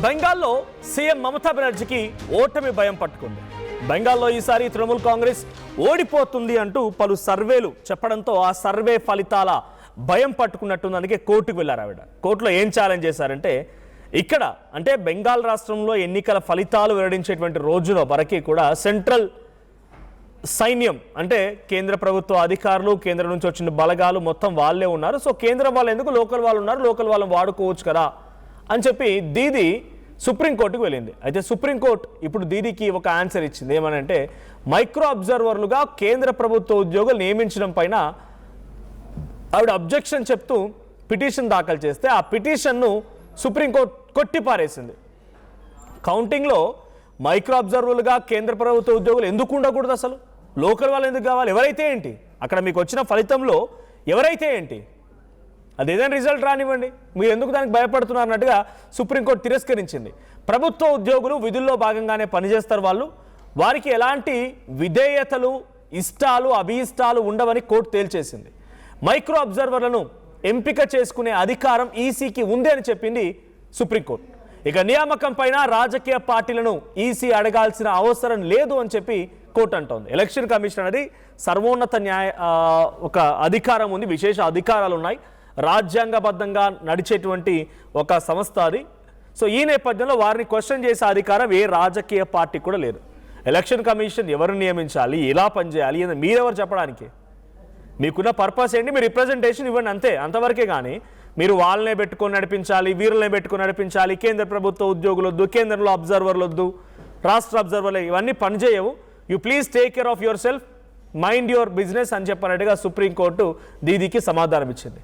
బెంగాల్లో సీఎం మమతా బెనర్జీకి ఓటమి భయం పట్టుకుంది. బెంగాల్లో ఈసారి తృణమూల్ కాంగ్రెస్ ఓడిపోతుంది అంటూ పలు సర్వేలు చెప్పడంతో ఆ సర్వే ఫలితాల భయం పట్టుకున్నట్టుంది. అందుకే కోర్టుకు వెళ్ళారు ఆవిడ. కోర్టులో ఏం ఛాలెంజ్ చేశారంటే, ఇక్కడ అంటే బెంగాల్ రాష్ట్రంలో ఎన్నికల ఫలితాలు వెల్లడించేటువంటి రోజున వరకు కూడా సెంట్రల్ సైన్యం అంటే కేంద్ర ప్రభుత్వ అధికారులు, కేంద్రం నుంచి వచ్చిన బలగాలు మొత్తం వాళ్ళే ఉన్నారు. సో కేంద్రం వాళ్ళు ఎందుకు, లోకల్ వాళ్ళు ఉన్నారు, లోకల్ వాళ్ళని వాడుకోవచ్చు కదా అని చెప్పి దీది సుప్రీంకోర్టుకు వెళ్ళింది. అయితే సుప్రీంకోర్టు ఇప్పుడు దీదికి ఒక ఆన్సర్ ఇచ్చింది. ఏమనంటే, మైక్రో అబ్జర్వర్లుగా కేంద్ర ప్రభుత్వ ఉద్యోగులు నియమించడం పైన ఆవిడ అబ్జెక్షన్ చెప్తూ పిటిషన్ దాఖలు చేస్తే ఆ పిటిషన్ను సుప్రీంకోర్టు కొట్టిపారేసింది. కౌంటింగ్లో మైక్రో అబ్జర్వర్లుగా కేంద్ర ప్రభుత్వ ఉద్యోగులు ఎందుకు ఉండకూడదు, అసలు లోకల్ వాళ్ళు ఎందుకు కావాలి, ఎవరైతే ఏంటి, అక్కడ మీకు వచ్చిన ఫలితంలో ఎవరైతే ఏంటి, అదేదైనా రిజల్ట్ రానివ్వండి, మీరు ఎందుకు దానికి భయపడుతున్నారు అన్నట్టుగా సుప్రీంకోర్టు తిరస్కరించింది. ప్రభుత్వ ఉద్యోగులు విధుల్లో భాగంగానే పనిచేస్తారు, వారికి ఎలాంటి విధేయతలు, ఇష్టాలు, అభీష్టాలు ఉండవని కోర్టు తేల్చేసింది. మైక్రో అబ్జర్వర్లను ఎంపిక చేసుకునే అధికారం ఈసీకి ఉంది అని చెప్పింది సుప్రీంకోర్టు. ఇక నియామకం పైన రాజకీయ పార్టీలను ఈసీ అడగాల్సిన అవసరం లేదు అని చెప్పి కోర్టు అంటోంది. ఎలక్షన్ కమిషన్ అనేది సర్వోన్నత ఒక అధికారం ఉంది, విశేష అధికారాలు ఉన్నాయి, రాజ్యాంగబద్ధంగా నడిచేటువంటి ఒక సంస్థ అది. సో ఈ నేపథ్యంలో వారిని క్వశ్చన్ చేసే అధికారం ఏ రాజకీయ పార్టీ కూడా లేదు. ఎలక్షన్ కమిషన్ ఎవరు నియమించాలి, ఎలా పనిచేయాలి అని మీరెవరు చెప్పడానికి? మీకున్న పర్పస్ ఏంటి, మీరు రిప్రజెంటేషన్ ఇవ్వండి, అంతే, అంతవరకే. కానీ మీరు వాళ్ళనే పెట్టుకొని నడిపించాలి, వీరులనే పెట్టుకొని నడిపించాలి, కేంద్ర ప్రభుత్వ ఉద్యోగులు వద్దు, కేంద్రంలో అబ్జర్వర్లు వద్దు, రాష్ట్ర అబ్జర్వర్లు, ఇవన్నీ పనిచేయవు. You please take care of your self, mind your business అని చెప్పినట్టుగా సుప్రీంకోర్టు దీదికి సమాధానం ఇచ్చింది.